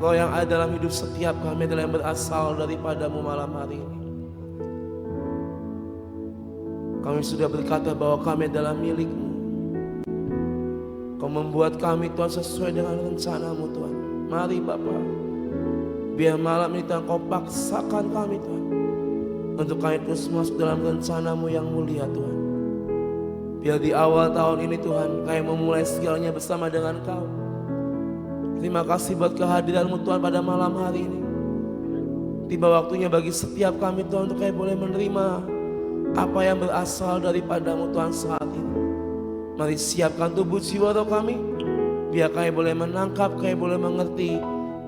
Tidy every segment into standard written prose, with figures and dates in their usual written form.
Engkau yang ada dalam hidup setiap kami adalah yang berasal daripadamu malam hari ini. Kami sudah berkata bahwa kami adalah milik-Mu. Kau membuat kami Tuhan sesuai dengan rencana-Mu Tuhan. Mari Bapa, biar malam ini Tuhan Kau paksakan kami Tuhan, untuk kami terus masuk dalam rencana-Mu yang mulia Tuhan. Biar di awal tahun ini Tuhan, kami memulai segalanya bersama dengan Kau. Terima kasih buat kehadiran-Mu Tuhan pada malam hari ini. Tiba waktunya bagi setiap kami Tuhan untuk kami boleh menerima apa yang berasal daripada-Mu Tuhan saat ini. Mari siapkan tubuh jiwa roh kami, biar kami boleh menangkap, kami boleh mengerti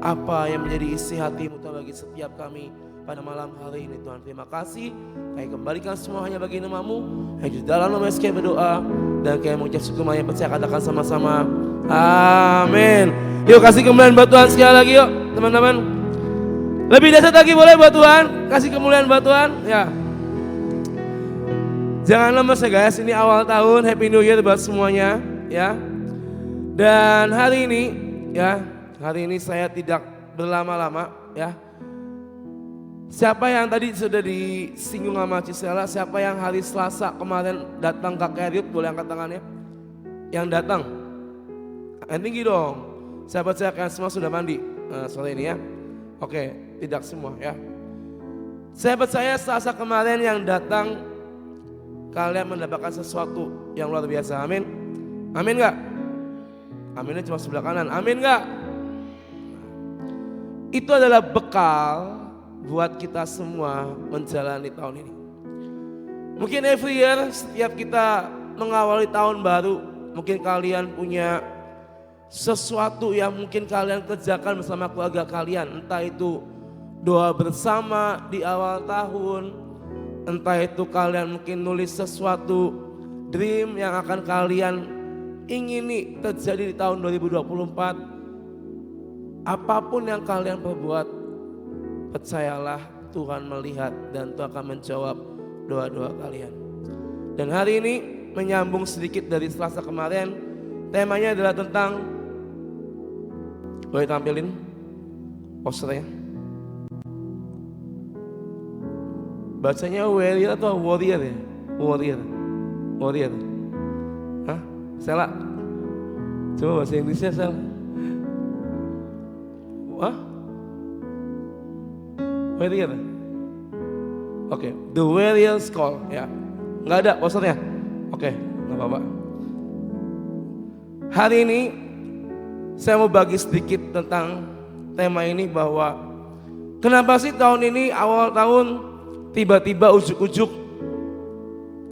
apa yang menjadi isi hati-Mu Tuhan bagi setiap kami pada malam hari ini Tuhan. Terima kasih, kami kembalikan semua hanya bagi nama-Mu. Yang di dalam nama Yesus kami berdoa, dan kami mengucap syukur, yang percaya katakan sama-sama, amin. Yuk kasih kemuliaan buat Tuhan sekali lagi yuk teman-teman. Lebih dahsyat lagi boleh buat Tuhan, kasih kemuliaan buat Tuhan ya. Jangan lemes ya guys, ini awal tahun, Happy New Year buat semuanya ya. Dan hari ini saya tidak berlama-lama ya. Siapa yang tadi sudah disinggung sama Cisela, siapa yang hari Selasa kemarin datang ke Keriut, boleh angkat tangannya. Yang datang, yang tinggi dong. Sahabat saya kalian semua sudah mandi sore ini ya. Oke, tidak semua ya. Sahabat saya Selasa kemarin yang datang, kalian mendapatkan sesuatu yang luar biasa, amin. Amin gak? Aminnya cuma sebelah kanan, amin gak? Itu adalah bekal buat kita semua menjalani tahun ini. Mungkin every year setiap kita mengawali tahun baru, mungkin kalian punya sesuatu yang mungkin kalian kerjakan bersama keluarga kalian. Entah itu doa bersama di awal tahun, entah itu kalian mungkin nulis sesuatu dream yang akan kalian ingini terjadi di tahun 2024. Apapun yang kalian perbuat, percayalah Tuhan melihat dan Tuhan akan menjawab doa-doa kalian. Dan hari ini menyambung sedikit dari Selasa kemarin, temanya adalah tentang, boleh tampilin posternya? Bacanya warrior atau warrior ya? Warrior. Hah? Sela? Coba bahasa Inggrisnya Sela. Wah? Warrior. Oke, The Warrior's Call ya. Nggak ada posternya? Oke, nggak apa-apa. Hari ini saya mau bagi sedikit tentang tema ini, bahwa kenapa sih tahun ini awal tahun tiba-tiba ujuk-ujuk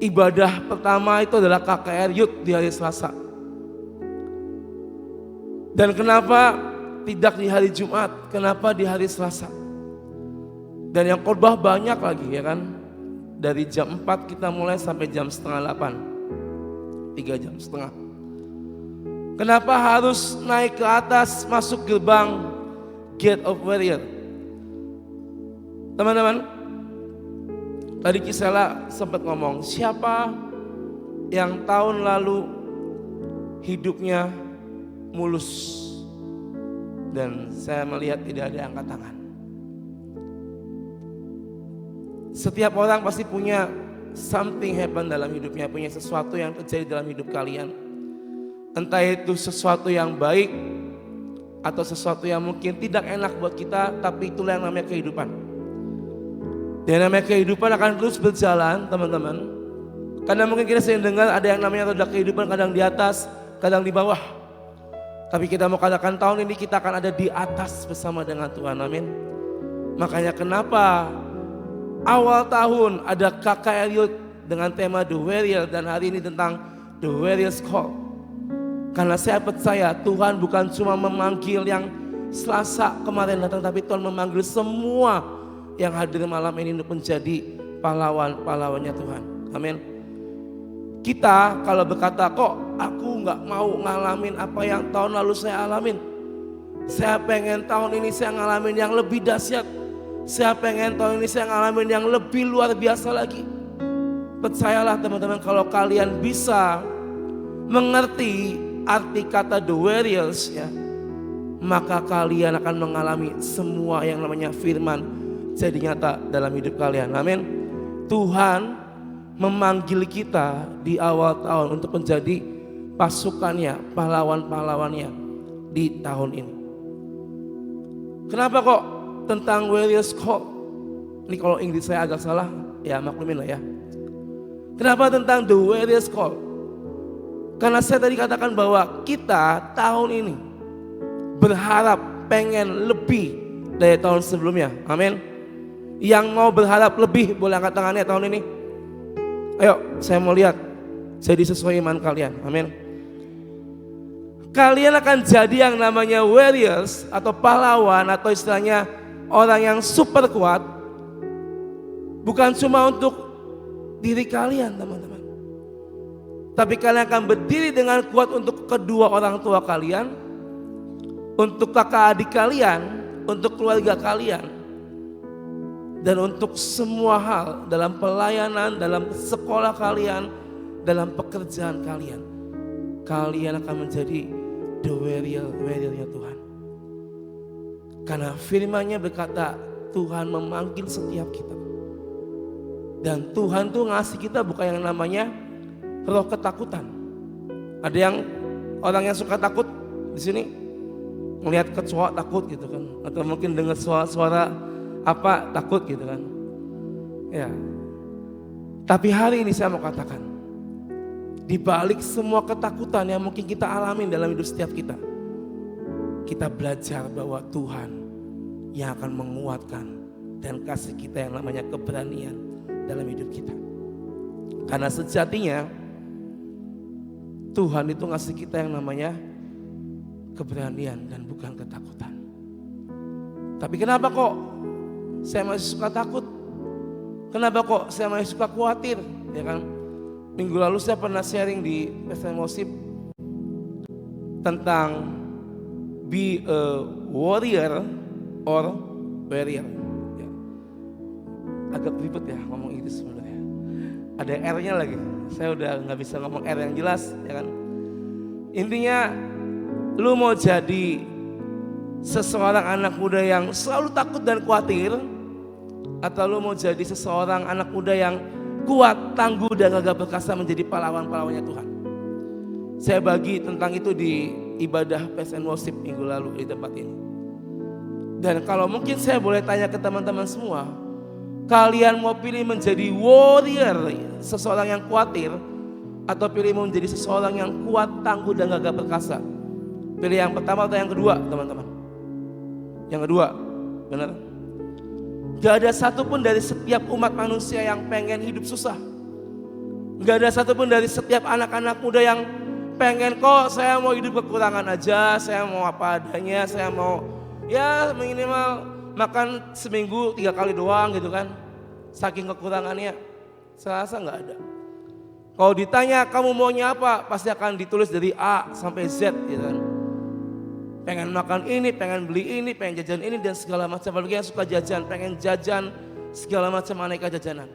ibadah pertama itu adalah KKR Youth di hari Selasa. Dan kenapa tidak di hari Jumat, kenapa di hari Selasa? Dan yang khotbah banyak lagi ya kan. Dari jam 4 kita mulai sampai jam setengah 8, 3 jam setengah. Kenapa harus naik ke atas masuk gerbang Gate of Warrior? Teman-teman, tadi Cisela sempat ngomong, siapa yang tahun lalu hidupnya mulus? Dan saya melihat tidak ada yang angkat tangan. Setiap orang pasti punya something happen dalam hidupnya, punya sesuatu yang terjadi dalam hidup kalian. Entah itu sesuatu yang baik atau sesuatu yang mungkin tidak enak buat kita, tapi itulah yang namanya kehidupan. Dan namanya kehidupan akan terus berjalan teman-teman. Karena mungkin kita sering dengar ada yang namanya roda kehidupan, kadang di atas, kadang di bawah. Tapi kita mau katakan tahun ini kita akan ada di atas bersama dengan Tuhan, amin. Makanya kenapa awal tahun ada KKR Youth dengan tema The Warrior, dan hari ini tentang The Warrior's Call. Karena saya percaya Tuhan bukan cuma memanggil yang Selasa kemarin datang, tapi Tuhan memanggil semua yang hadir malam ini untuk menjadi pahlawan-pahlawannya Tuhan. Amin. Kita kalau berkata, kok aku gak mau ngalamin apa yang tahun lalu saya alamin. Saya pengen tahun ini saya ngalamin yang lebih dahsyat. Saya pengen tahun ini saya ngalamin yang lebih luar biasa lagi. Percayalah teman-teman, kalau kalian bisa mengerti arti kata The Warriors ya, maka kalian akan mengalami semua yang namanya firman jadi nyata dalam hidup kalian. Amin. Tuhan memanggil kita di awal tahun untuk menjadi pasukannya, pahlawan-pahlawannya di tahun ini. Kenapa kok tentang Warriors Call? Ini kalau Inggris saya agak salah, ya maklumin lah ya. Kenapa tentang The Warriors Call? Karena saya tadi katakan bahwa kita tahun ini berharap pengen lebih dari tahun sebelumnya. Amin. Yang mau berharap lebih boleh angkat tangannya tahun ini. Ayo, saya mau lihat jadi sesuai iman kalian. Amin. Kalian akan jadi yang namanya warriors atau pahlawan atau istilahnya orang yang super kuat. Bukan cuma untuk diri kalian teman-teman. Tapi kalian akan berdiri dengan kuat untuk kedua orang tua kalian, untuk kakak adik kalian, untuk keluarga kalian. Dan untuk semua hal dalam pelayanan, dalam sekolah kalian, dalam pekerjaan kalian. Kalian akan menjadi the warrior-warriornya Tuhan. Karena firman-Nya berkata Tuhan memanggil setiap kita. Dan Tuhan tuh ngasih kita bukan yang namanya roh ketakutan. Ada yang orang yang suka takut di sini melihat kecoa takut gitu kan, atau mungkin dengar suara apa takut gitu kan. Ya. Tapi hari ini saya mau katakan, di balik semua ketakutan yang mungkin kita alami dalam hidup setiap kita, kita belajar bahwa Tuhan yang akan menguatkan dan kasih kita yang namanya keberanian dalam hidup kita. Karena sejatinya Tuhan itu ngasih kita yang namanya keberanian dan bukan ketakutan. Tapi kenapa kok saya masih suka takut? Kenapa kok saya masih suka khawatir? Ya kan? Minggu lalu saya pernah sharing di Pesan Worship tentang be a warrior or warrior. Ya. Agak ribet ya ngomong itu sebenarnya. Ada R-nya lagi. Saya udah nggak bisa ngomong R yang jelas, ya kan? Intinya, lu mau jadi seseorang anak muda yang selalu takut dan khawatir, atau lu mau jadi seseorang anak muda yang kuat, tangguh dan gagah perkasa menjadi pahlawan-pahlawannya Tuhan. Saya bagi tentang itu di ibadah Praise and Worship minggu lalu di tempat ini. Dan kalau mungkin saya boleh tanya ke teman-teman semua, kalian mau pilih menjadi warrior, seseorang yang khawatir, atau pilih menjadi seseorang yang kuat, tangguh dan gagah perkasa? Pilih yang pertama atau yang kedua, teman-teman? Yang kedua, benar? Gak ada satupun dari setiap umat manusia yang pengen hidup susah. Gak ada satupun dari setiap anak-anak muda yang pengen kok saya mau hidup kekurangan aja, saya mau apa adanya, saya mau ya minimal makan seminggu 3 kali doang gitu kan. Saking kekurangannya, saya rasa gak ada. Kalau ditanya kamu maunya apa, pasti akan ditulis dari A sampai Z gitu kan. Pengen makan ini, pengen beli ini, pengen jajan ini dan segala macam. Apalagi yang suka jajan, pengen jajan segala macam aneka jajanan.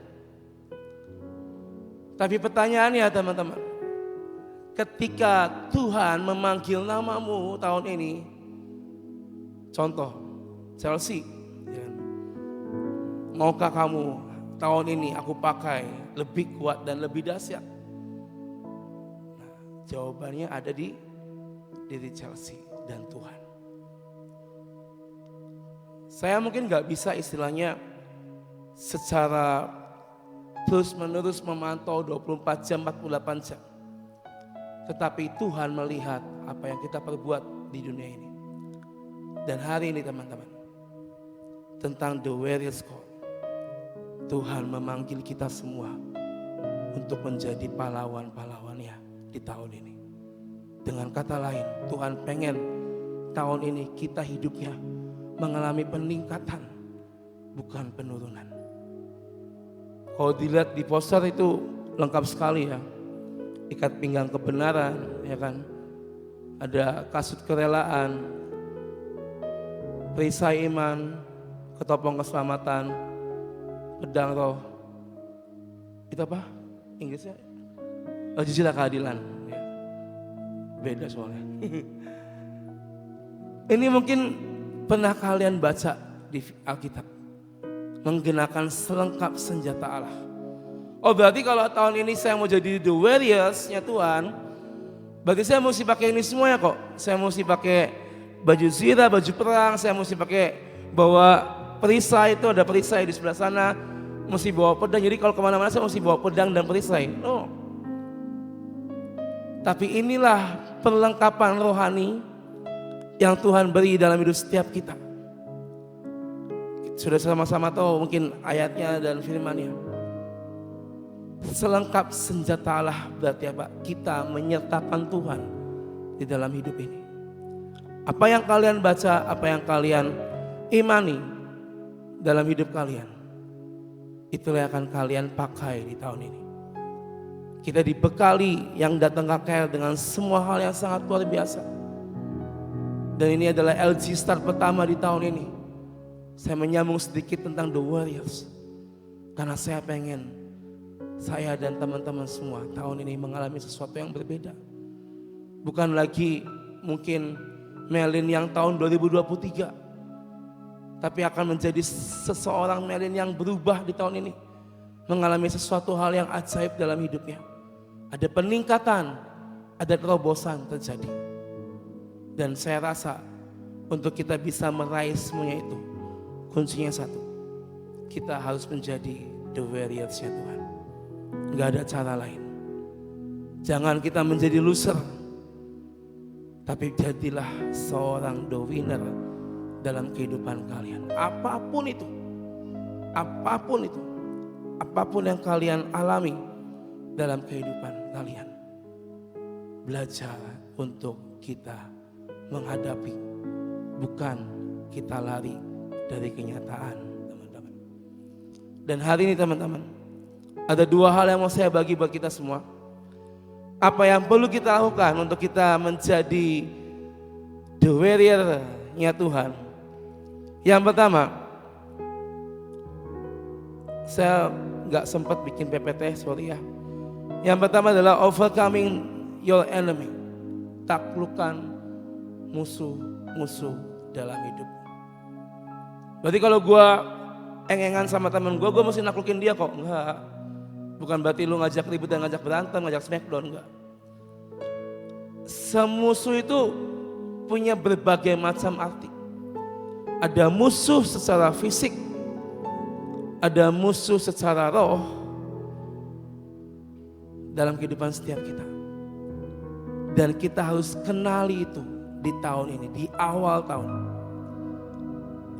Tapi pertanyaannya teman-teman, ketika Tuhan memanggil namamu tahun ini, contoh Chelsea, ya, maukah kamu tahun ini aku pakai lebih kuat dan lebih dahsyat? Nah, jawabannya ada di diri Chelsea dan Tuhan. Saya mungkin gak bisa istilahnya secara terus menerus memantau 24 jam, 48 jam. Tetapi Tuhan melihat apa yang kita perbuat di dunia ini. Dan hari ini teman-teman, tentang The Warriors Call, Tuhan memanggil kita semua untuk menjadi pahlawan-pahlawannya di tahun ini. Dengan kata lain, Tuhan pengen tahun ini kita hidupnya mengalami peningkatan, bukan penurunan. Kalau dilihat di poster itu lengkap sekali ya. Ikat pinggang kebenaran, ya kan? Ada kasut kerelaan, perisai iman, ketopong keselamatan, pedang roh. Itu apa? Inggrisnya? Jizya keadilan. Ya. Beda soalnya. Ini mungkin pernah kalian baca di Alkitab. Menggunakan selengkap senjata Allah. Oh berarti kalau tahun ini saya mau jadi the warriors-nya Tuhan, berarti saya mesti pakai ini semuanya kok. Saya mesti pakai baju zirah, baju perang, saya mesti pakai bawa perisai, itu ada perisai di sebelah sana, mesti bawa pedang. Jadi kalau kemana-mana saya mesti bawa pedang dan perisai. Oh. Tapi inilah perlengkapan rohani yang Tuhan beri dalam hidup setiap kita. Sudah sama-sama tahu mungkin ayatnya dan firman-Nya. Selengkap senjata Allah berarti apa? Kita menyertakan Tuhan di dalam hidup ini. Apa yang kalian baca, apa yang kalian imani dalam hidup kalian, itulah yang akan kalian pakai di tahun ini. Kita dibekali yang datang KKR dengan semua hal yang sangat luar biasa. Dan ini adalah LG Start pertama di tahun ini. Saya menyambung sedikit tentang The Warriors. Karena saya pengen saya dan teman-teman semua tahun ini mengalami sesuatu yang berbeda. Bukan lagi mungkin Melin yang tahun 2023. Tapi akan menjadi seseorang Melin yang berubah di tahun ini. Mengalami sesuatu hal yang ajaib dalam hidupnya. Ada peningkatan, ada terobosan terjadi. Dan saya rasa untuk kita bisa meraih semuanya itu, kuncinya satu, kita harus menjadi the warriors-nya Tuhan. Gak ada cara lain. Jangan kita menjadi loser, tapi jadilah seorang the winner dalam kehidupan kalian. Apapun itu, apapun itu, apapun yang kalian alami dalam kehidupan kalian, belajar untuk kita menghadapi, bukan kita lari dari kenyataan, teman-teman. Dan hari ini teman-teman, ada dua hal yang mau saya bagi buat kita semua. Apa yang perlu kita lakukan untuk kita menjadi the warrior-nya Tuhan. Yang pertama, saya gak sempat bikin PPT, sorry ya. Yang pertama adalah overcoming your enemy. Taklukkan musuh-musuh dalam hidup. Berarti kalau gue engengan sama temen gue mesti naklukin dia kok. Enggak. Bukan berarti lu ngajak ribut dan ngajak berantem, ngajak smackdown, enggak. Semusuh itu punya berbagai macam arti. Ada musuh secara fisik, ada musuh secara roh dalam kehidupan setiap kita. Dan kita harus kenali itu di tahun ini, di awal tahun.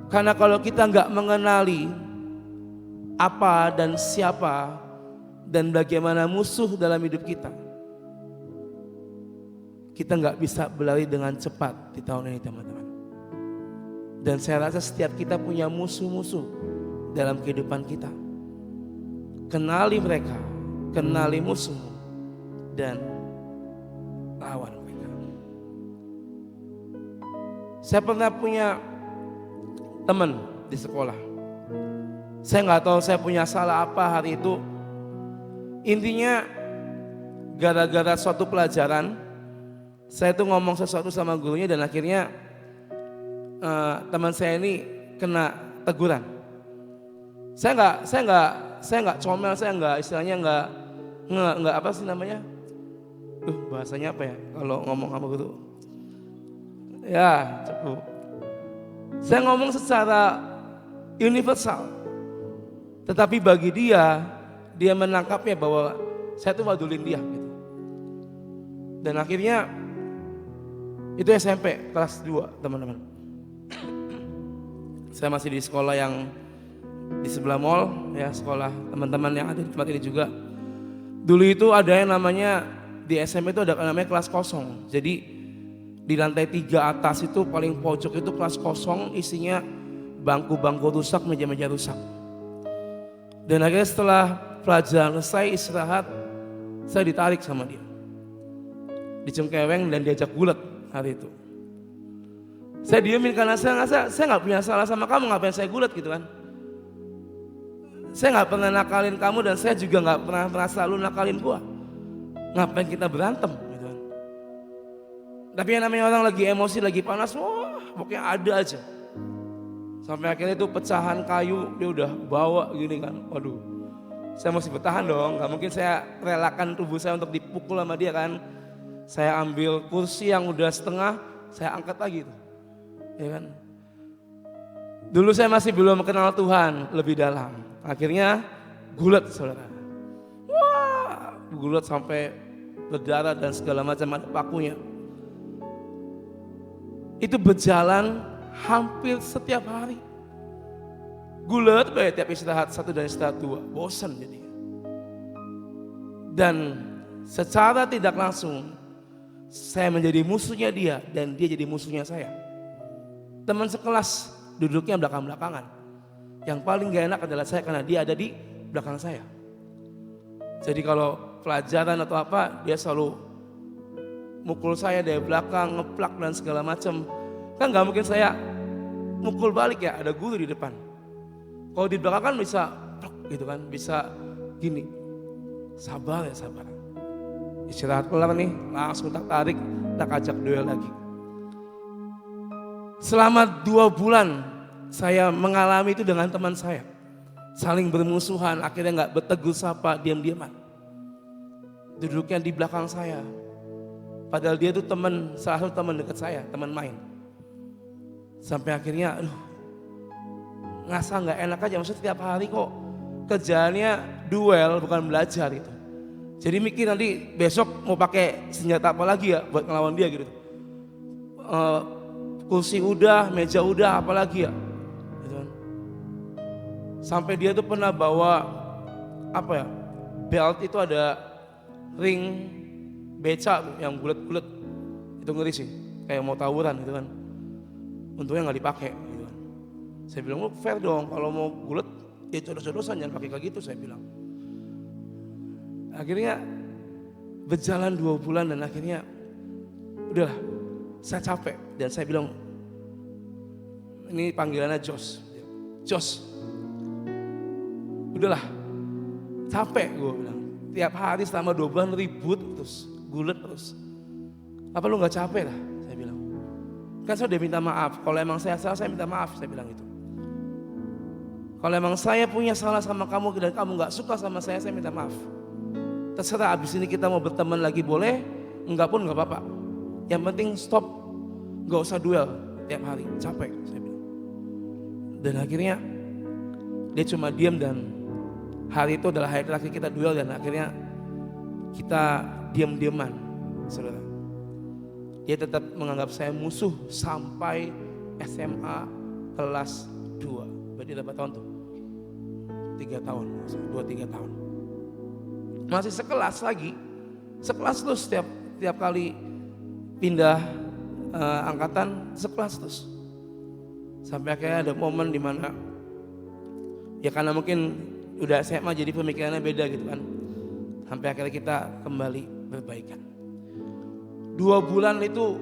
Karena kalau kita nggak mengenali apa dan siapa dan bagaimana musuh dalam hidup kita, kita nggak bisa berlari dengan cepat di tahun ini, teman-teman. Dan saya rasa setiap kita punya musuh-musuh dalam kehidupan kita. Kenali mereka, kenali musuh, dan lawan mereka. Saya pernah punya teman di sekolah. Saya nggak tahu saya punya salah apa hari itu. Intinya gara-gara suatu pelajaran, saya tuh ngomong sesuatu sama gurunya dan akhirnya teman saya ini kena teguran. Saya nggak comel, saya nggak istilahnya nggak apa sih namanya? Bahasanya apa ya kalau ngomong sama guru? Ya, cukup. Saya ngomong secara universal. Tetapi bagi dia menangkapnya bahwa saya tuh wadulin dia gitu. Dan akhirnya itu SMP kelas 2, teman-teman. Saya masih di sekolah yang di sebelah mall, ya sekolah teman-teman yang ada di tempat ini juga. Dulu itu ada yang namanya di SMP itu ada namanya kelas kosong. Jadi di lantai 3 atas itu paling pojok itu kelas kosong, isinya bangku-bangku rusak, meja-meja rusak. Dan akhirnya setelah pelajaran selesai istirahat, saya ditarik sama dia. Dicengkeweng dan diajak gulat hari itu. Saya diemin karena saya nggak punya salah sama kamu, ngapain saya gulat gitu kan. Saya nggak pernah nakalin kamu dan saya juga nggak pernah merasa lu nakalin gua. Ngapain kita berantem gitu kan. Tapi yang namanya orang lagi emosi, lagi panas, wah pokoknya ada aja. Sampai akhirnya itu pecahan kayu dia udah bawa gini kan. Waduh, saya mesti bertahan dong, gak mungkin saya relakan tubuh saya untuk dipukul sama dia kan. Saya ambil kursi yang udah setengah, saya angkat lagi tuh. Ya kan. Dulu saya masih belum kenal Tuhan lebih dalam. Akhirnya gulet saudara. Wah, gulet sampai berdarah dan segala macam, ada pakunya. Itu berjalan hampir setiap hari. Gulet baik tiap istirahat 1 dan istirahat 2, bosan jadi. Dan secara tidak langsung saya menjadi musuhnya dia dan dia jadi musuhnya saya. Teman sekelas duduknya belakang-belakangan. Yang paling gak enak adalah saya karena dia ada di belakang saya. Jadi kalau pelajaran atau apa dia selalu mukul saya dari belakang, ngeplak dan segala macam. Kan gak mungkin saya mukul balik ya, ada guru di depan. Kalau di belakang kan bisa gitu kan, bisa gini. Sabar ya sabar. Istirahat kelar nih, langsung tak tarik, tak ajak duel lagi. Selama 2 bulan saya mengalami itu dengan teman saya. Saling bermusuhan, akhirnya gak bertegur sapa, diam-diaman. Duduknya di belakang saya. Padahal dia itu teman, salah satu teman dekat saya, teman main. Sampai akhirnya, aduh, ngerasa gak enak aja, maksudnya tiap hari kok kerjaannya duel bukan belajar itu. Jadi mikir nanti besok mau pakai senjata apa lagi ya buat ngelawan dia gitu. Kursi udah, meja udah, apa lagi ya. Gitu kan. Sampai dia tuh pernah bawa apa ya, belt itu ada ring beca yang bulat-bulat. Itu ngeri sih, kayak mau tawuran gitu kan. Untungnya gak dipakai gitu kan. Saya bilang, fair dong kalau mau bulat ya codos-codosan, jangan pakai kayak gitu saya bilang. Akhirnya berjalan 2 bulan dan akhirnya udahlah, saya capek dan saya bilang, ini panggilannya Jos. Jos, udahlah, capek gue bilang. Tiap hari selama 2 bulan ribut terus, gulet terus. Apa lu gak capek lah? Saya bilang. Kan saya udah minta maaf, kalau emang saya salah saya minta maaf, saya bilang itu. Kalau emang saya punya salah sama kamu dan kamu gak suka sama saya minta maaf. Terserah abis ini kita mau berteman lagi boleh, enggak pun enggak apa-apa. Yang penting stop, enggak usah duel tiap hari, capek saya bilang. Dan akhirnya dia cuma diam dan hari itu adalah hari terakhir kita duel dan akhirnya kita diam-diaman, saudara. Dia tetap menganggap saya musuh sampai SMA kelas 2. Berarti berapa tahun tuh? 3 tahun, 2-3 tahun. Masih sekelas lagi, sekelas terus tiap kali pindah angkatan sekelas terus. Sampai akhirnya ada momen dimana ya karena mungkin udah SMA jadi pemikirannya beda gitu kan. Sampai akhirnya kita kembali berbaikan. 2 bulan itu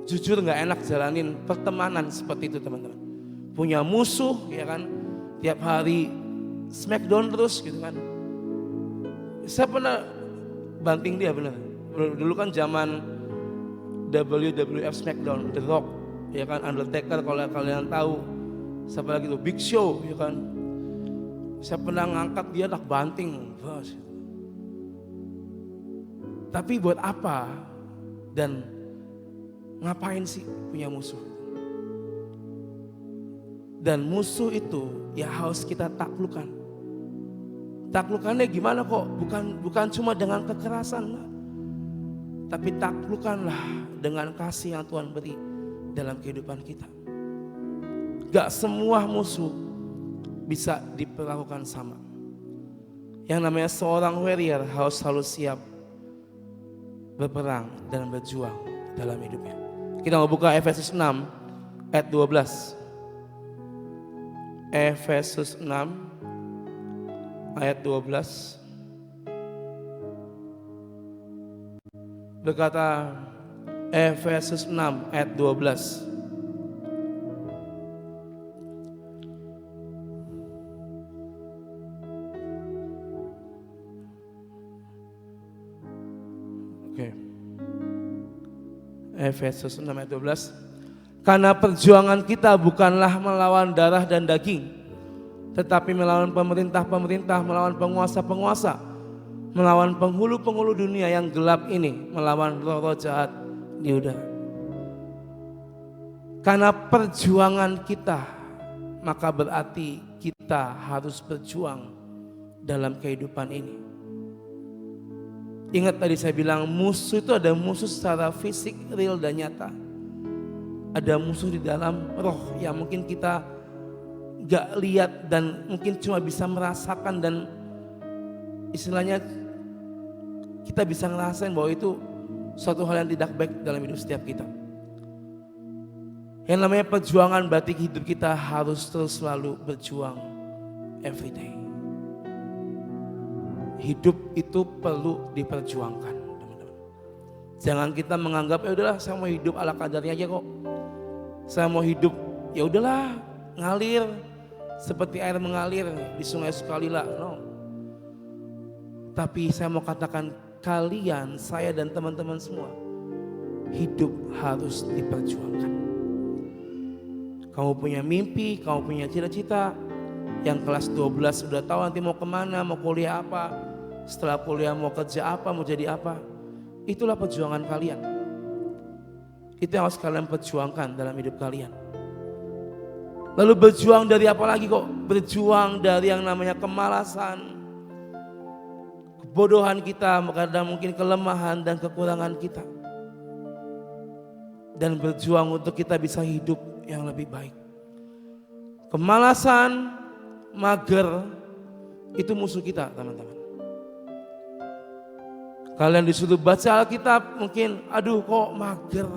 jujur gak enak jalanin pertemanan seperti itu teman-teman. Punya musuh ya kan, tiap hari smackdown terus gitu kan. Saya pernah banting dia bener. Dulu kan zaman WWF Smackdown, The Rock, ya kan, Undertaker kalau kalian tahu. Siapa lagi tuh, Big Show, ya kan. Saya pernah ngangkat dia tak banting. Tapi buat apa? Dan ngapain sih punya musuh? Dan musuh itu ya harus kita taklukkan. Taklukannya gimana kok? Bukan cuma dengan kekerasan, tapi taklukkanlah dengan kasih yang Tuhan beri dalam kehidupan kita. Gak semua musuh bisa diperlakukan sama. Yang namanya seorang warrior harus selalu siap berperang dan berjuang dalam hidupnya. Kita mau buka Efesus 6 ayat 12. Efesus 6 ayat 12 berkata, Efesus 6 ayat 12. Oke. Efesus 6 ayat 12. Karena perjuangan kita bukanlah melawan darah dan daging, tetapi melawan pemerintah-pemerintah, melawan penguasa-penguasa, melawan penghulu-penghulu dunia yang gelap ini, melawan roh-roh jahat di udara. Karena perjuangan kita, maka berarti kita harus berjuang dalam kehidupan ini. Ingat tadi saya bilang musuh itu ada musuh secara fisik, real dan nyata. Ada musuh di dalam roh yang mungkin kita gak lihat dan mungkin cuma bisa merasakan, dan istilahnya kita bisa ngerasain bahwa itu suatu hal yang tidak baik dalam hidup setiap kita. Yang namanya perjuangan berarti hidup kita harus terus selalu berjuang every day. Hidup itu perlu diperjuangkan, teman-teman. Jangan kita menganggap ya udahlah saya mau hidup ala kadarnya aja kok. Saya mau hidup ya udahlah ngalir seperti air mengalir di sungai Sukalila. No. Tapi saya mau katakan kalian, saya dan teman-teman semua, hidup harus diperjuangkan. Kamu punya mimpi, kamu punya cita-cita. Yang kelas 12 sudah tahu nanti mau kemana, mau kuliah apa. Setelah kuliah mau kerja apa, mau jadi apa. Itulah perjuangan kalian. Itu yang harus kalian perjuangkan dalam hidup kalian. Lalu berjuang dari apa lagi kok? Berjuang dari yang namanya kemalasan, kebodohan kita, kadang mungkin kelemahan dan kekurangan kita. Dan berjuang untuk kita bisa hidup yang lebih baik. Kemalasan, mager, itu musuh kita, teman-teman. Kalian disuruh baca Alkitab mungkin, aduh kok mager.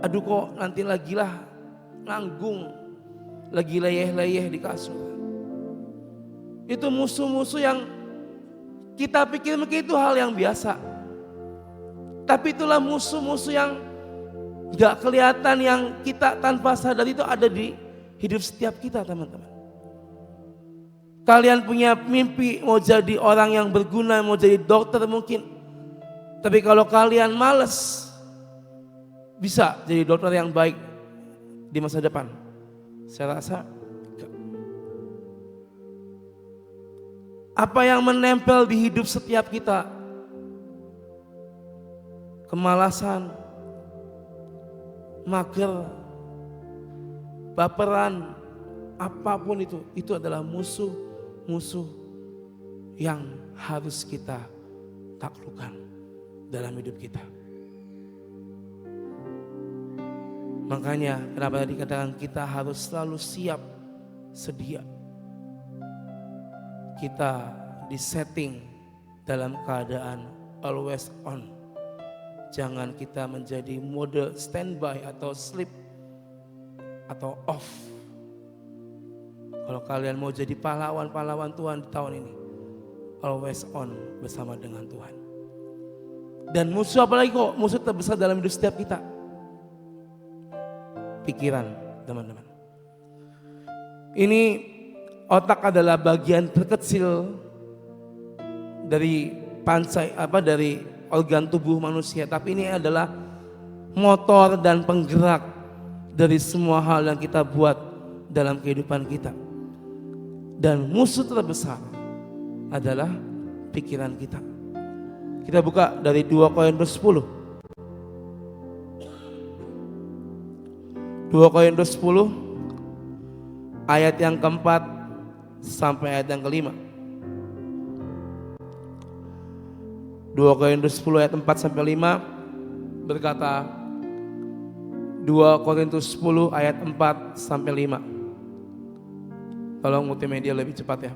Aduh kok nanti lagi lah nanggung, lagi leyeh-leyeh di kasur. Itu musuh-musuh yang kita pikir mungkin itu hal yang biasa. Tapi itulah musuh-musuh yang gak kelihatan, yang kita tanpa sadar itu ada di hidup setiap kita, teman-teman. Kalian punya mimpi mau jadi orang yang berguna, mau jadi dokter mungkin. Tapi kalau kalian malas, bisa jadi dokter yang baik di masa depan? Saya rasa apa yang menempel di hidup setiap kita? Kemalasan, mager, baperan, apapun itu adalah musuh yang harus kita taklukkan dalam hidup kita. Makanya kenapa tadi dikatakan kita harus selalu siap, sedia. Kita disetting dalam keadaan always on. Jangan kita menjadi mode standby atau sleep atau off. Kalau kalian mau jadi pahlawan-pahlawan Tuhan di tahun ini, always on bersama dengan Tuhan. Dan musuh apalagi kok? Musuh terbesar dalam hidup setiap kita, pikiran, teman-teman. Ini otak adalah bagian terkecil dari dari organ tubuh manusia, tapi ini adalah motor dan penggerak dari semua hal yang kita buat dalam kehidupan kita. Dan musuh terbesar adalah pikiran kita. Kita buka dari 2 Korintus 10. 2 Korintus 10 ayat yang keempat sampai ayat yang kelima. 2 Korintus 10 ayat 4 sampai 5 berkata, 2 Korintus 10 ayat 4 sampai 5. Tolong multimedia lebih cepat ya.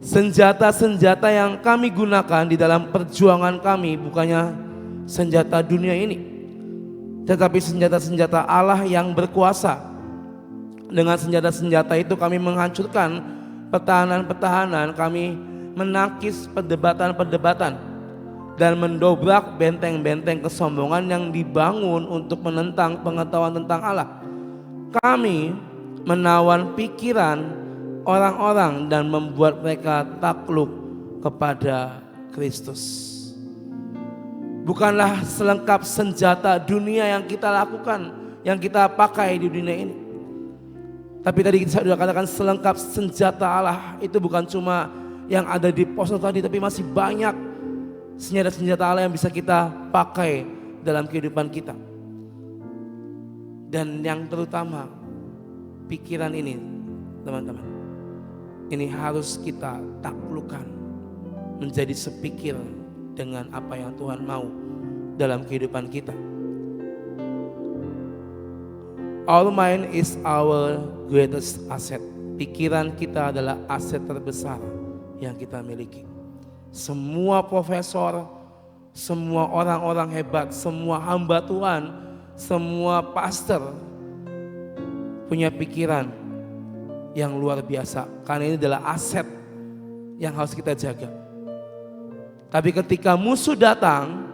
Senjata-senjata yang kami gunakan di dalam perjuangan kami bukannya senjata dunia ini, tetapi senjata-senjata Allah yang berkuasa. Dengan senjata-senjata itu kami menghancurkan pertahanan-pertahanan, kami menangkis perdebatan-perdebatan dan mendobrak benteng-benteng kesombongan yang dibangun untuk menentang pengetahuan tentang Allah. Kami menawan pikiran orang-orang dan membuat mereka takluk kepada Kristus. bukanlah selengkap senjata dunia yang kita lakukan, yang kita pakai di dunia ini. Tapi tadi kita sudah katakan selengkap senjata Allah itu bukan cuma yang ada di poster tadi, tapi masih banyak senjata-senjata Allah yang bisa kita pakai dalam kehidupan kita. Dan yang terutama pikiran ini, teman-teman, ini harus kita taklukkan menjadi sepikir dengan apa yang Tuhan mau dalam kehidupan kita. Our mind is our greatest asset. Pikiran kita adalah aset terbesar yang kita miliki. Semua profesor, semua orang-orang hebat, semua hamba Tuhan, semua pastor punya pikiran yang luar biasa. Karena ini adalah aset yang harus kita jaga. Tapi ketika musuh datang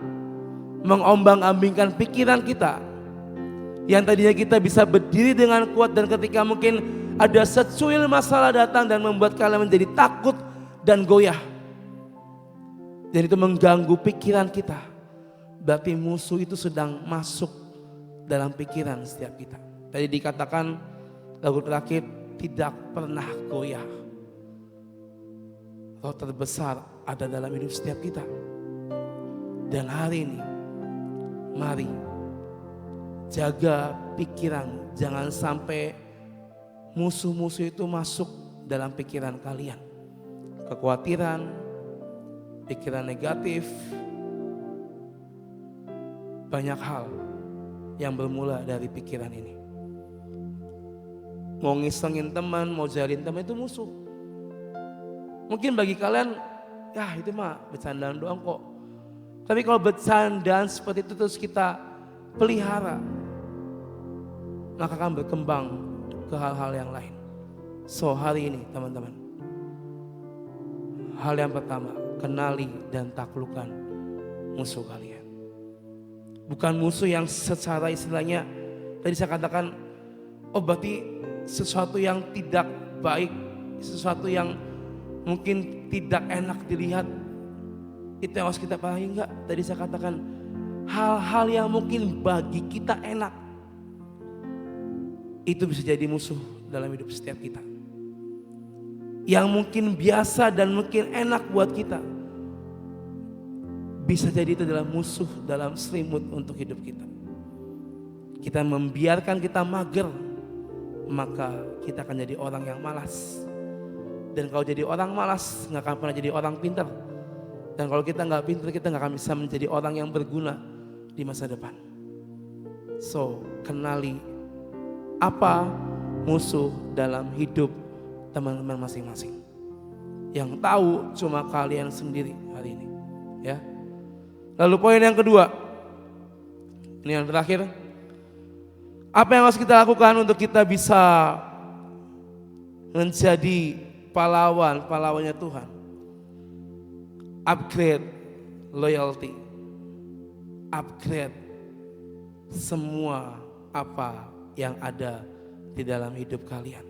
mengombang-ambingkan pikiran kita, yang tadinya kita bisa berdiri dengan kuat, dan ketika mungkin ada secuil masalah datang dan membuat kalian menjadi takut dan goyah, dan itu mengganggu pikiran kita, berarti musuh itu sedang masuk dalam pikiran setiap kita. Tadi dikatakan lagu terakhir, tidak pernah goyah. Roh terbesar ada dalam hidup setiap kita. Dan hari ini mari jaga pikiran, jangan sampai musuh-musuh itu masuk dalam pikiran kalian. Kekhawatiran, pikiran negatif, banyak hal yang bermula dari pikiran ini. Mau ngisengin teman, mau jalin teman, itu musuh. Mungkin bagi kalian, ya itu mah bercandaan doang kok. Tapi kalau bercandaan seperti itu terus kita pelihara, maka akan berkembang ke hal-hal yang lain. So hari ini teman-teman, hal yang pertama, kenali dan taklukkan musuh kalian. Bukan musuh yang secara istilahnya, tadi saya katakan, oh berarti sesuatu yang tidak baik, sesuatu yang mungkin tidak enak dilihat, itu yang harus kita pahami. Enggak, tadi saya katakan hal-hal yang mungkin bagi kita enak, itu bisa jadi musuh dalam hidup setiap kita. Yang mungkin biasa dan mungkin enak buat kita, bisa jadi itu adalah musuh dalam selimut untuk hidup kita. Kita membiarkan kita mager, maka kita akan jadi orang yang malas. Dan kalau jadi orang malas, gak akan pernah jadi orang pintar. Dan kalau kita gak pintar, kita gak akan bisa menjadi orang yang berguna di masa depan. So, kenali apa musuh dalam hidup teman-teman masing-masing. Yang tahu cuma kalian sendiri hari ini, ya. Lalu poin yang kedua, ini yang terakhir. Apa yang harus kita lakukan untuk kita bisa menjadi pahlawannya Tuhan? Upgrade loyalty, upgrade semua apa yang ada di dalam hidup kalian.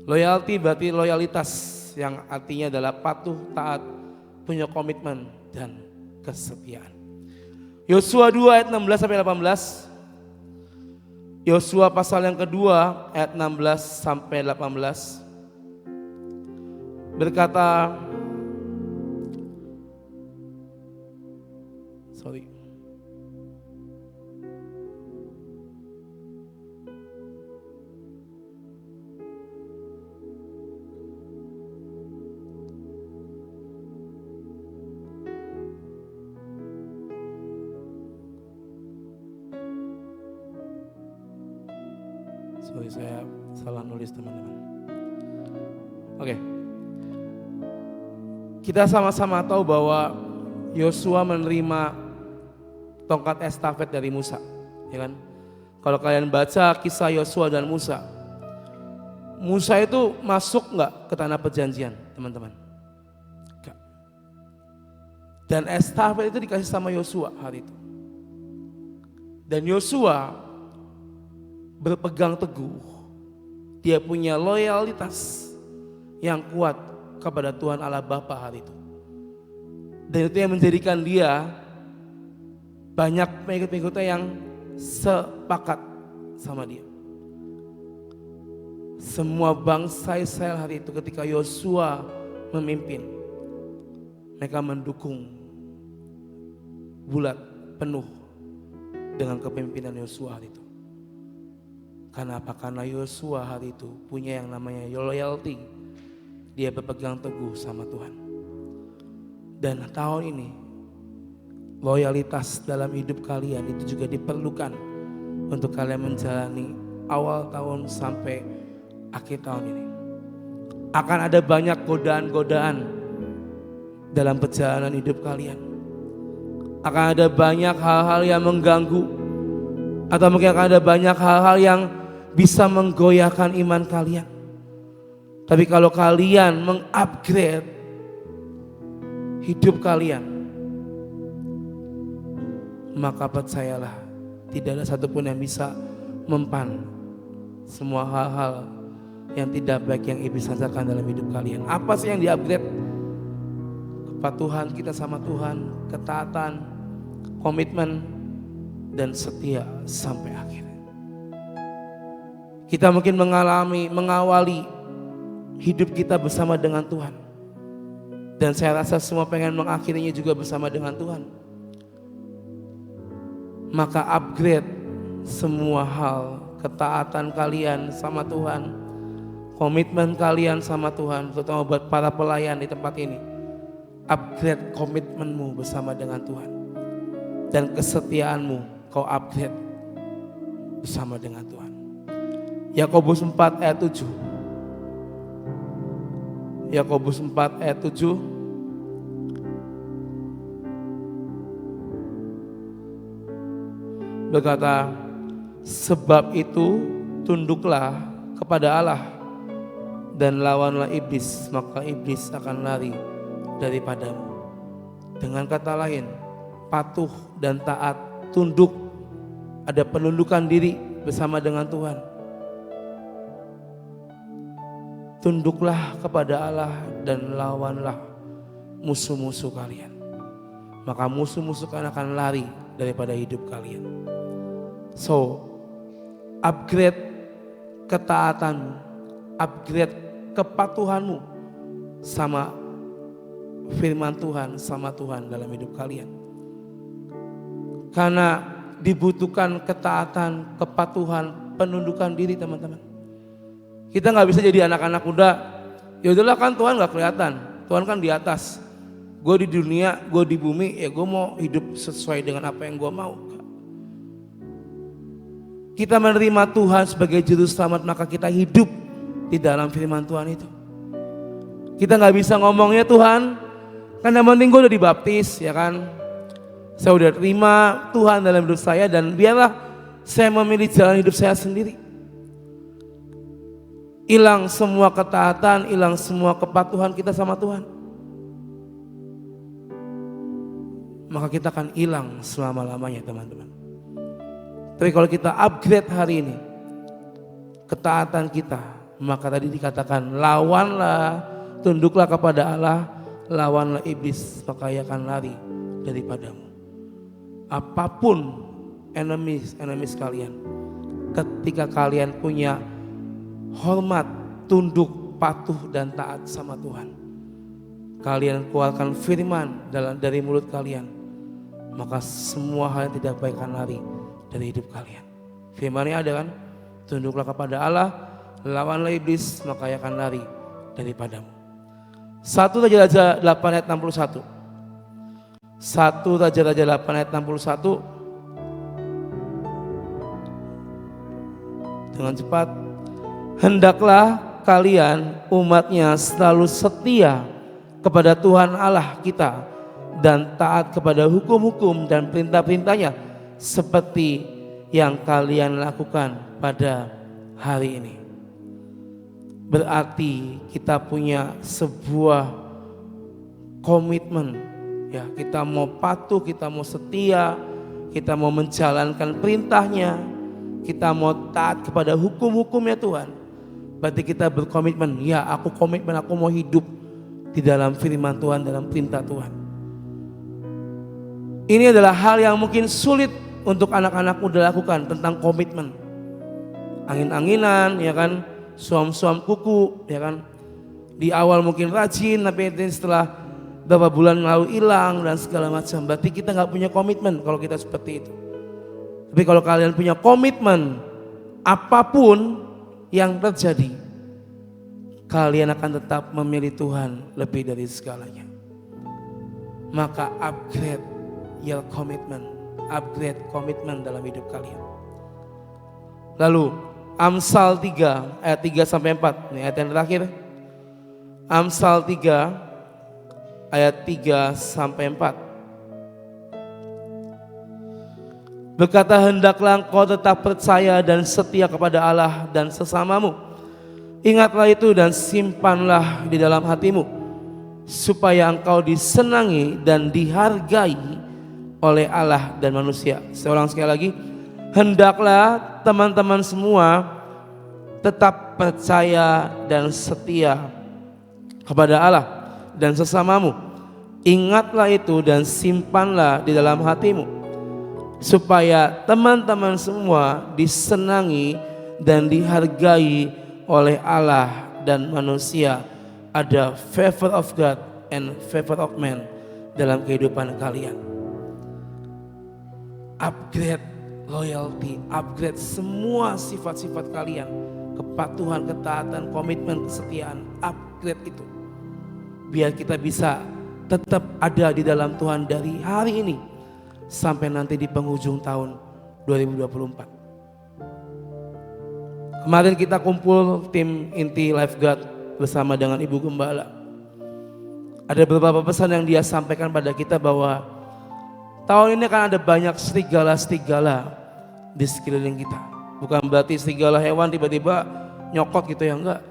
Loyalty berarti loyalitas, yang artinya adalah patuh, taat, punya komitmen dan kesetiaan. Yosua 2 ayat 16 sampai 18. Yosua pasal yang kedua ayat 16 sampai 18 berkata, saya salah nulis teman-teman. Oke. Kita sama-sama tahu bahwa Yosua menerima tongkat estafet dari Musa, ya kan? Kalau kalian baca kisah Yosua dan Musa, Musa itu masuk nggak ke tanah perjanjian, teman-teman? Enggak. Dan estafet itu dikasih sama Yosua hari itu. Dan Yosua berpegang teguh, dia punya loyalitas yang kuat kepada Tuhan Allah Bapa hari itu. Dan itu yang menjadikan dia banyak pengikut-pengikutnya yang sepakat sama dia. Semua bangsa Israel hari itu ketika Yosua memimpin, mereka mendukung bulat penuh dengan kepemimpinan Yosua hari itu. Karena apa? Karena Yosua hari itu punya yang namanya loyalty. Dia berpegang teguh sama Tuhan. Dan tahun ini loyalitas dalam hidup kalian itu juga diperlukan untuk kalian menjalani awal tahun sampai akhir tahun ini. Akan ada banyak godaan-godaan dalam perjalanan hidup kalian. Akan ada banyak hal-hal yang mengganggu, atau mungkin akan ada banyak hal-hal yang bisa menggoyahkan iman kalian. Tapi kalau kalian mengupgrade hidup kalian, maka percayalah tidak ada satupun yang bisa mempan semua hal-hal yang tidak baik yang iblis lancarkan dalam hidup kalian. Apa sih yang di-upgrade? Kepatuhan kita sama Tuhan, ketaatan, komitmen, dan setia sampai akhir. Kita mungkin mengawali hidup kita bersama dengan Tuhan. Dan saya rasa semua pengen mengakhirinya juga bersama dengan Tuhan. Maka upgrade semua hal, ketaatan kalian sama Tuhan, komitmen kalian sama Tuhan, terutama buat para pelayan di tempat ini. Upgrade komitmenmu bersama dengan Tuhan. Dan kesetiaanmu kau upgrade bersama dengan Tuhan. Yakobus 4 ayat 7. Yakobus 4 ayat 7. Berkata, sebab itu tunduklah kepada Allah dan lawanlah iblis, maka iblis akan lari daripadamu. Dengan kata lain, patuh dan taat, tunduk, ada penundukan diri bersama dengan Tuhan. Tunduklah kepada Allah dan lawanlah musuh-musuh kalian. Maka musuh-musuh kalian akan lari daripada hidup kalian. So, upgrade ketaatanmu, upgrade kepatuhanmu sama firman Tuhan, sama Tuhan dalam hidup kalian. Karena dibutuhkan ketaatan, kepatuhan, penundukan diri teman-teman. Kita gak bisa jadi anak-anak muda, ya udahlah kan Tuhan gak kelihatan, Tuhan kan di atas. Gue di dunia, gue di bumi, ya gue mau hidup sesuai dengan apa yang gue mau. Kita menerima Tuhan sebagai juru selamat, maka kita hidup di dalam firman Tuhan itu. Kita gak bisa ngomongnya Tuhan, kan yang penting gue udah dibaptis, ya kan. Saya udah terima Tuhan dalam hidup saya dan biarlah saya memilih jalan hidup saya sendiri. Hilang semua ketaatan, hilang semua kepatuhan kita sama Tuhan. Maka kita akan hilang selama-lamanya teman-teman. Tapi kalau kita upgrade hari ini ketaatan kita, maka tadi dikatakan lawanlah, tunduklah kepada Allah, lawanlah iblis, maka ia akan lari daripadamu. Apapun enemies kalian, ketika kalian punya hormat, tunduk, patuh dan taat sama Tuhan, kalian keluarkan firman dari mulut kalian, maka semua hal yang tidak baik akan lari dari hidup kalian. Firman-Nya ada kan? Tunduklah kepada Allah, lawanlah iblis, maka ia akan lari daripadamu. 1 Raja-Raja 8 ayat 61. 1 Raja-Raja 8 ayat 61. Dengan cepat. Hendaklah kalian umatnya selalu setia kepada Tuhan Allah kita dan taat kepada hukum-hukum dan perintah-perintahnya seperti yang kalian lakukan pada hari ini. Berarti kita punya sebuah komitmen, ya, kita mau patuh, kita mau setia, kita mau menjalankan perintahnya, kita mau taat kepada hukum-hukumnya Tuhan. Berarti kita berkomitmen, ya aku komitmen, aku mau hidup di dalam firman Tuhan, dalam perintah Tuhan. Ini adalah hal yang mungkin sulit untuk anak-anak muda lakukan, tentang komitmen. Angin-anginan, ya kan, suam-suam kuku, ya kan. Di awal mungkin rajin, tapi setelah beberapa bulan lalu hilang dan segala macam. Berarti kita nggak punya komitmen kalau kita seperti itu. Tapi kalau kalian punya komitmen, apapun yang terjadi, kalian akan tetap memilih Tuhan lebih dari segalanya. Maka upgrade your commitment, upgrade komitmen dalam hidup kalian. Lalu Amsal 3 ayat 3 sampai 4, ini ayat yang terakhir. Amsal 3 ayat 3 sampai 4. Berkata, hendaklah engkau tetap percaya dan setia kepada Allah dan sesamamu. Ingatlah itu dan simpanlah di dalam hatimu, supaya engkau disenangi dan dihargai oleh Allah dan manusia. Seorang sekali lagi, hendaklah teman-teman semua tetap percaya dan setia kepada Allah dan sesamamu. Ingatlah itu dan simpanlah di dalam hatimu, supaya teman-teman semua disenangi dan dihargai oleh Allah dan manusia. Ada favor of God and favor of man dalam kehidupan kalian. Upgrade loyalty, upgrade semua sifat-sifat kalian. Kepatuhan, ketaatan, komitmen, kesetiaan, upgrade itu. Biar kita bisa tetap ada di dalam Tuhan dari hari ini sampai nanti di penghujung tahun 2024. Kemarin kita kumpul tim inti Lifeguard bersama dengan Ibu Gembala. Ada beberapa pesan yang dia sampaikan pada kita bahwa tahun ini akan ada banyak serigala-serigala di sekeliling kita. Bukan berarti serigala hewan tiba-tiba nyokot gitu ya, enggak.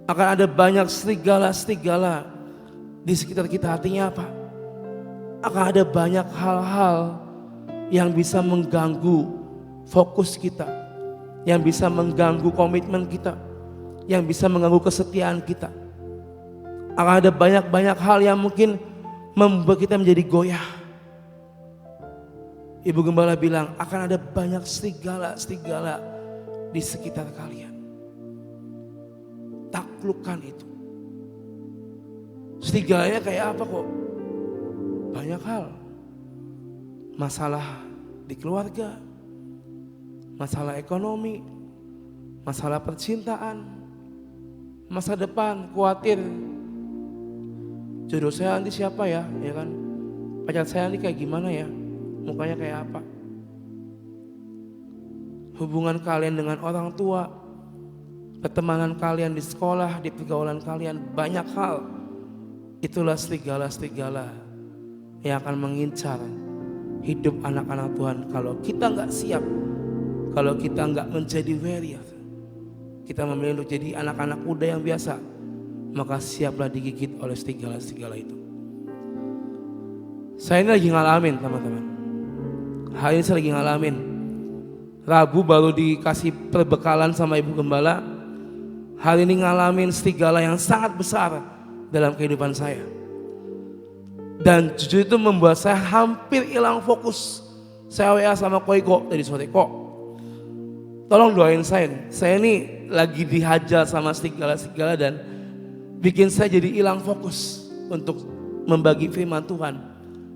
Akan ada banyak serigala-serigala di sekitar kita. Artinya apa? Akan ada banyak hal-hal yang bisa mengganggu fokus kita, yang bisa mengganggu komitmen kita, yang bisa mengganggu kesetiaan kita. Akan ada banyak hal yang mungkin membuat kita menjadi goyah. Ibu Gembala bilang akan ada banyak serigala-serigala di sekitar kalian. Taklukkan itu. Serigalanya kayak apa kok? Banyak hal. Masalah di keluarga, masalah ekonomi, masalah percintaan, masa depan, khawatir jodoh saya nanti siapa ya, ya kan? Pacar saya nanti kayak gimana ya? Mukanya kayak apa? Hubungan kalian dengan orang tua, pertemanan kalian di sekolah, di pergaulan kalian, banyak hal. Itulah serigala-serigala yang akan mengincar hidup anak-anak Tuhan. Kalau kita nggak siap, kalau kita nggak menjadi warrior, kita memilih untuk jadi anak-anak muda yang biasa, maka siaplah digigit oleh serigala-serigala itu. Saya ini lagi ngalamin teman-teman. Hari ini saya lagi ngalamin. Rabu baru dikasih perbekalan sama Ibu Gembala. Hari ini ngalamin serigala yang sangat besar dalam kehidupan saya. Dan jujur itu membuat saya hampir hilang fokus. Saya WA sama Koiko tadi sore, kok tolong doain saya nih. Saya ini lagi dihajar sama serigala-serigala dan bikin saya jadi hilang fokus untuk membagi firman Tuhan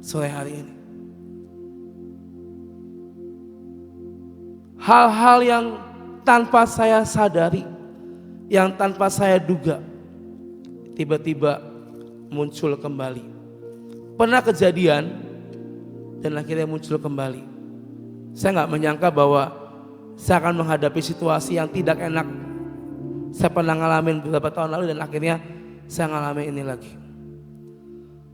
sore hari ini. Hal-hal yang tanpa saya sadari, yang tanpa saya duga, tiba-tiba muncul kembali. Pernah kejadian dan akhirnya muncul kembali. Saya nggak menyangka bahwa saya akan menghadapi situasi yang tidak enak. Saya pernah ngalamin beberapa tahun lalu dan akhirnya saya ngalamin ini lagi.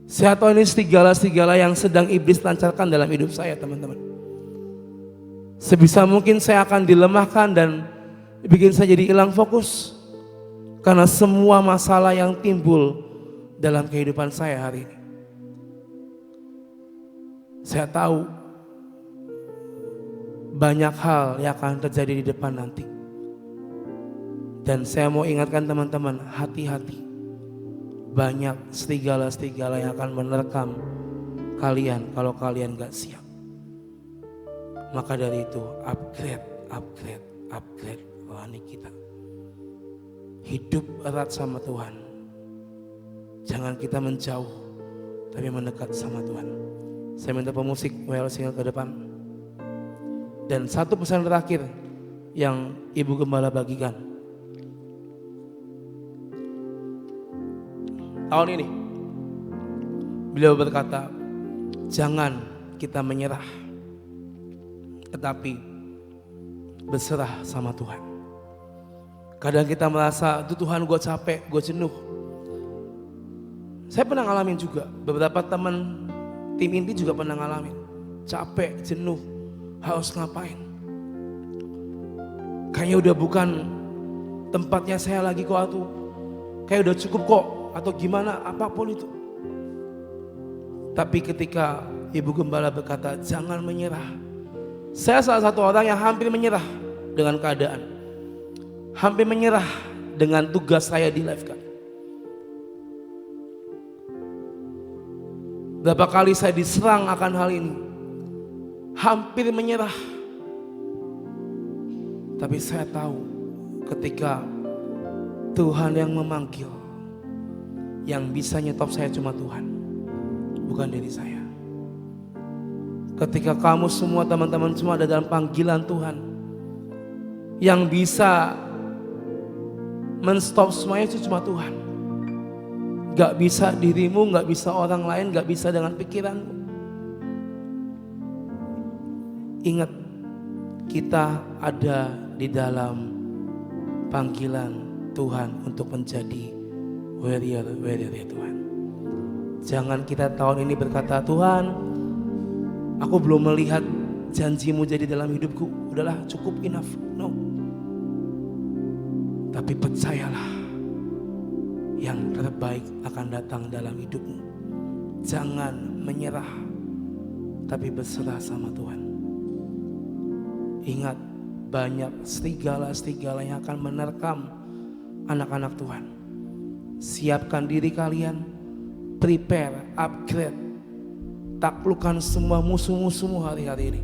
Saya tahu ini serigala-serigala yang sedang iblis lancarkan dalam hidup saya, teman-teman. Sebisa mungkin saya akan dilemahkan dan bikin saya jadi hilang fokus. Karena semua masalah yang timbul dalam kehidupan saya hari ini. Saya tahu banyak hal yang akan terjadi di depan nanti. Dan saya mau ingatkan teman-teman, hati-hati. Banyak serigala-serigala yang akan menerkam kalian kalau kalian gak siap. Maka dari itu upgrade rohani kita. Hidup erat sama Tuhan. Jangan kita menjauh, tapi mendekat sama Tuhan. Saya minta pemusik WL single ke depan. Dan satu pesan terakhir yang Ibu Gembala bagikan. Tahun ini beliau berkata, jangan kita menyerah, tetapi berserah sama Tuhan. Kadang kita merasa, itu Tuhan gue capek, gue jenuh. Saya pernah ngalamin juga, beberapa teman tim inti juga pernah ngalamin. Capek, jenuh, harus ngapain. Kayaknya udah bukan tempatnya saya lagi kok, atau kayak udah cukup kok, atau gimana, apapun itu. Tapi ketika Ibu Gembala berkata, jangan menyerah. Saya salah satu orang yang hampir menyerah dengan keadaan. Hampir menyerah dengan tugas saya di Lifeguard. Berapa kali saya diserang akan hal ini. Hampir menyerah. Tapi saya tahu ketika Tuhan yang memanggil, yang bisa nyetop saya cuma Tuhan, bukan diri saya. Ketika kamu semua, teman-teman semua ada dalam panggilan Tuhan, yang bisa men-stop semuanya itu cuma Tuhan. Gak bisa dirimu, gak bisa orang lain, gak bisa dengan pikiranmu. Ingat, kita ada di dalam panggilan Tuhan untuk menjadi warrior Tuhan. Jangan kita tahun ini berkata, Tuhan, aku belum melihat janjimu jadi dalam hidupku, udahlah cukup, enough. No. Tapi percayalah, yang terbaik akan datang dalam hidupmu. Jangan menyerah, tapi berserah sama Tuhan. Ingat, banyak serigala-serigala yang akan menerkam anak-anak Tuhan. Siapkan diri kalian, prepare, upgrade, taklukkan semua musuh-musuhmu hari-hari ini.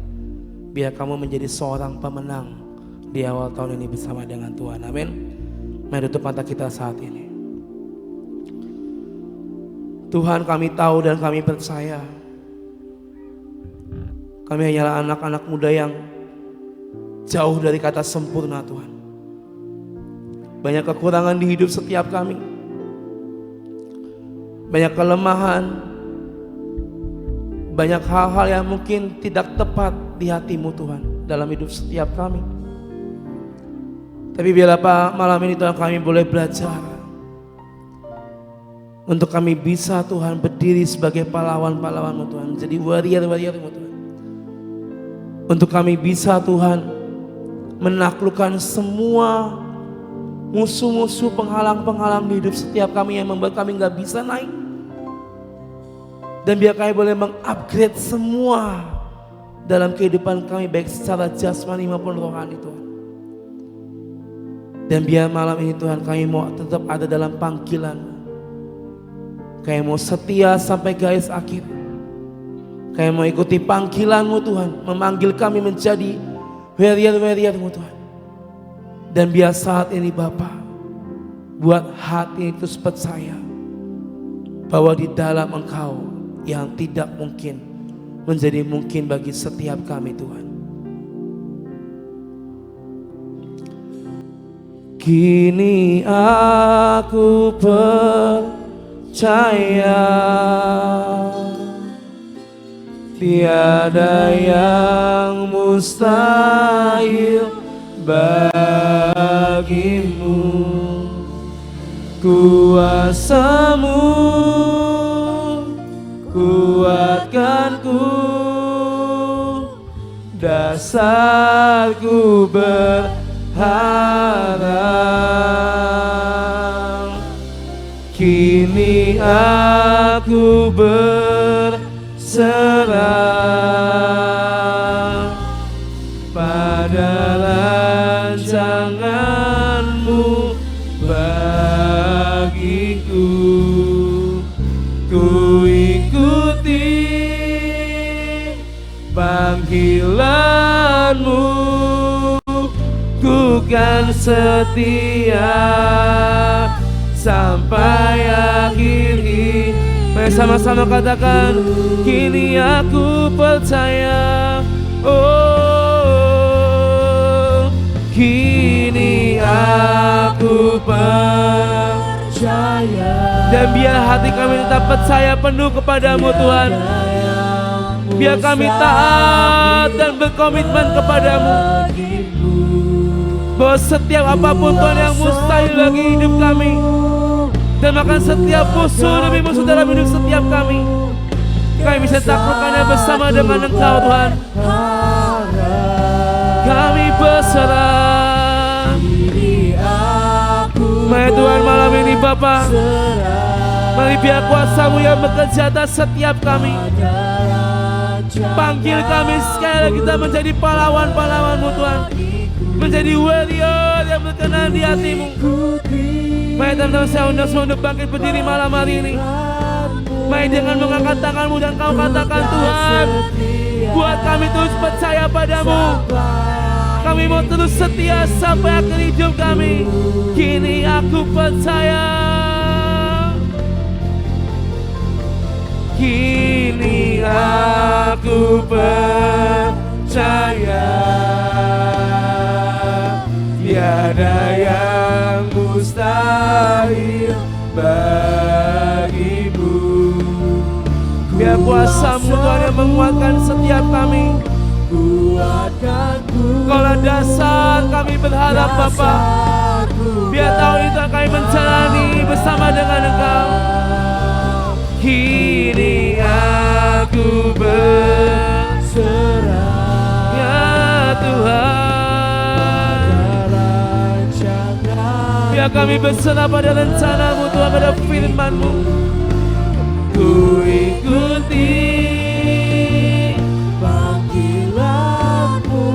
Biar kamu menjadi seorang pemenang di awal tahun ini bersama dengan Tuhan. Amin. Mari tutup mata kita saat ini. Tuhan, kami tahu dan kami percaya kami hanyalah anak-anak muda yang jauh dari kata sempurna, Tuhan. Banyak kekurangan di hidup setiap kami. Banyak kelemahan. Banyak hal-hal yang mungkin tidak tepat di hati-Mu, Tuhan, dalam hidup setiap kami. Tapi biarlah Pak, malam ini Tuhan, kami boleh belajar untuk kami bisa, Tuhan, berdiri sebagai pahlawan-pahlawan-Mu, Tuhan, menjadi warrior-warrior-Mu, Tuhan. Untuk kami bisa, Tuhan, menaklukkan semua musuh-musuh, penghalang-penghalang di hidup setiap kami yang membuat kami gak bisa naik. Dan biar kami boleh mengupgrade semua dalam kehidupan kami, baik secara jasmani maupun rohani, Tuhan. Dan biar malam ini, Tuhan, kami mau tetap ada dalam panggilan. Kami mau setia sampai garis akhir. Kami mau ikuti panggilan-Mu, Tuhan, memanggil kami menjadi warrior-warrior-Mu, Tuhan. Dan biar saat ini, Bapa, buat hati itu percaya bahwa di dalam Engkau yang tidak mungkin menjadi mungkin bagi setiap kami, Tuhan. Kini aku percaya tiada yang mustahil bagimu. Kuasa-Mu kuatkanku, dasarku berharap. Kini aku berserah pada rancangan-Mu bagiku. Ku ikuti panggilanmu, ku kan setia sampai akhir hidup. Mari sama-sama katakan, kini aku percaya, oh, kini aku percaya. Dan biar hati kami tetap percaya penuh kepadamu Tuhan. Biar kami taat dan berkomitmen kepadamu, bahwa setiap apapun Tuhan yang mustahil bagi hidup kami, dan bahkan setiap musuh demi musuh dalam hidup setiap kami bisa taklukkannya bersama dengan Engkau Tuhan. Kami berserah. Mari Tuhan malam ini Bapa, mari biar kuasa-Mu yang bekerja atas setiap kami. Panggil kami sekali lagi kita menjadi pahlawan-pahlawan-Mu Tuhan, menjadi warrior yang berkenan di hati-Mu. Mari teman-teman saya undang semua untuk bangkit berdiri malam hari ini. Mari dengan mengangkat tangan-Mu dan Kau katakan, Tuhan, buat kami terus percaya padamu. Kami mau terus setia sampai akhir hidup kami. Kini aku percaya, kini aku percaya, tiada yang mustahil bagimu. Biar kuasa-Mu Tuhan yang menguatkan setiap kami. Kaulah dasar kami berharap Bapa. Biar tahun itu kami menjalani bersama dengan Engkau. Kini aku berserah, ya Tuhan. Biar kami berserah pada rencana-Mu Tuhan, pada firman-Mu. Ku ikuti panggilan-Mu,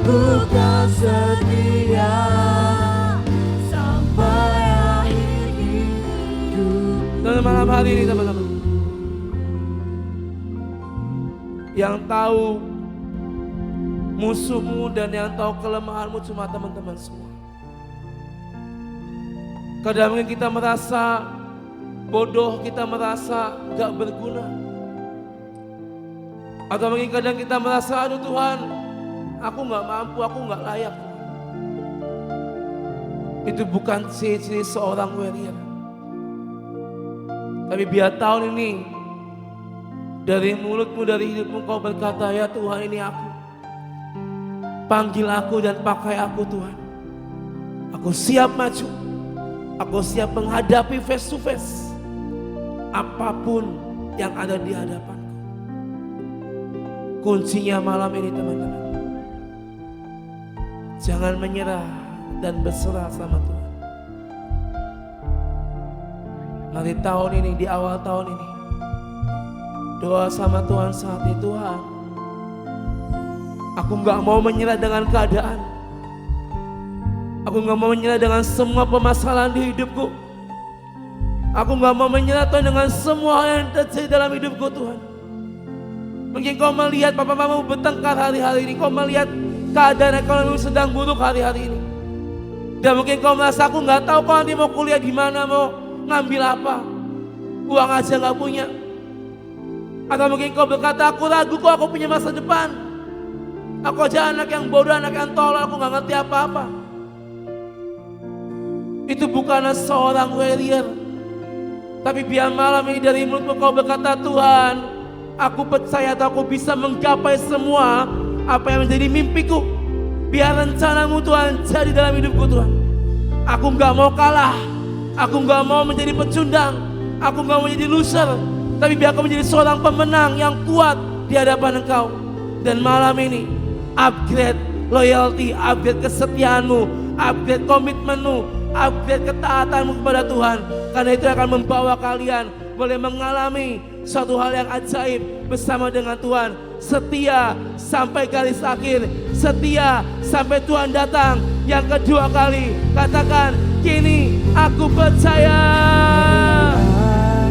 ku kan setia sampai akhir hidup. Dan malam hari ini teman-teman, yang tahu musuhmu dan yang tahu kelemahanmu cuma teman-teman semua. Kadang mungkin kita merasa bodoh, kita merasa gak berguna. Atau mungkin kadang kita merasa, aduh Tuhan, aku gak mampu, aku gak layak. Itu bukan ciri-ciri seorang warrior. Tapi biar tahun ini dari mulutmu, dari hidupmu kau berkata, ya Tuhan, ini aku. Panggil aku dan pakai aku Tuhan. Aku siap maju. Aku siap menghadapi face to face apapun yang ada di hadapanku. Kuncinya malam ini teman-teman, jangan menyerah dan berserah sama Tuhan. Mari tahun ini, di awal tahun ini, doa sama Tuhan saat ini, Tuhan, aku gak mau menyerah dengan keadaan. Aku gak mau menyerah dengan semua permasalahan di hidupku. Aku gak mau menyerah Tuhan dengan semua yang terjadi dalam hidupku Tuhan. Mungkin kau melihat papa mamamu bertengkar hari-hari ini. Kau melihat keadaan ekonomi sedang buruk hari-hari ini. Dan mungkin kau merasa aku gak tahu kau nanti mau kuliah di mana, mau ngambil apa. Uang aja gak punya. Atau mungkin kau berkata, aku ragu kok aku punya masa depan. Aku aja anak yang bodoh, anak yang tolol, aku gak ngerti apa-apa. Itu bukanlah seorang warrior. Tapi biar malam ini dari mulutmu kau berkata, Tuhan, aku percaya atau aku bisa menggapai semua apa yang menjadi mimpiku. Biar rencanamu Tuhan jadi dalam hidupku Tuhan. Aku gak mau kalah. Aku gak mau menjadi pecundang. Aku gak mau menjadi loser. Tapi biar aku menjadi seorang pemenang yang kuat di hadapan Engkau. Dan malam ini upgrade loyalty, upgrade kesetiaanmu, upgrade komitmenmu, upgrade ketaatanmu kepada Tuhan. Karena itu akan membawa kalian boleh mengalami suatu hal yang ajaib bersama dengan Tuhan. Setia sampai garis akhir, setia sampai Tuhan datang yang kedua kali. Katakan, kini aku percaya.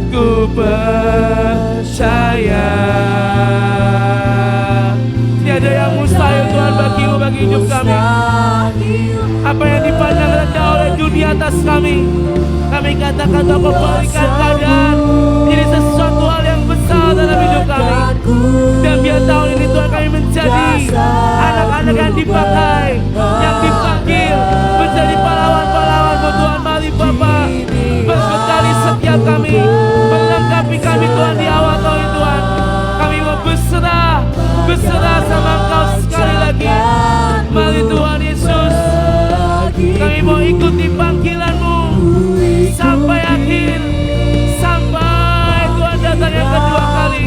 Ku percaya. bagi hidup kami. Apa yang dipandang rendah oleh dunia atas kami katakan Tuhan kau berikan keadaan jadi sesuatu hal yang besar dalam hidup kami. Dan biar tahun ini Tuhan kami menjadi anak-anak yang dipakai, yang dipanggil menjadi pahlawan-pahlawan-Mu Tuhan. Mari Bapa berbekali setiap kami, melengkapi kami Tuhan di awal tahun ini Tuhan. Kami mau berserah sama Engkau sekali lagi. Mari Tuhan Yesus, kami mau ikuti panggilan-Mu sampai akhir, sampai Tuhan datang yang kedua kali.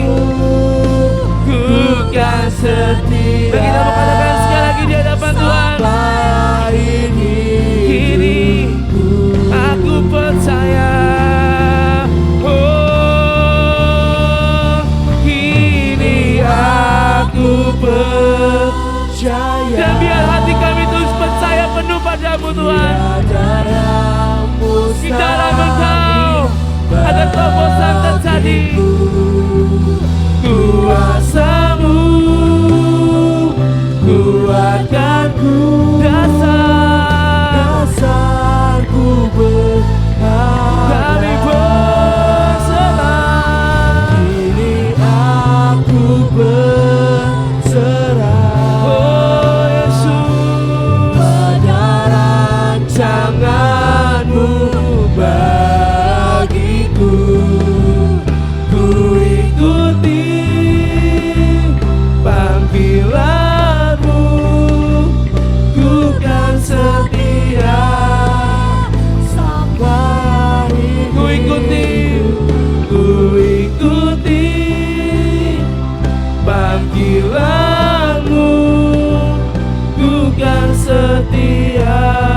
Ku kan setia. Dan kita mau katakan sekali lagi di hadapan Tuhan. Kini aku percaya. Oh, kini aku percaya. Dan biar hati kami terus percaya penuh pada-Mu Tuhan. Di dalam Engkau ada terobosan terjadi. Kuasa-Mu kuatkanku, dasarku berharap. Kami berserah, kini aku berserah. Oh Yesus, pada rancangan-Mu bagiku, ku ikuti panggilan-Mu, ku kan setia sampai. Ku ikuti panggilan-Mu, ku kan setia.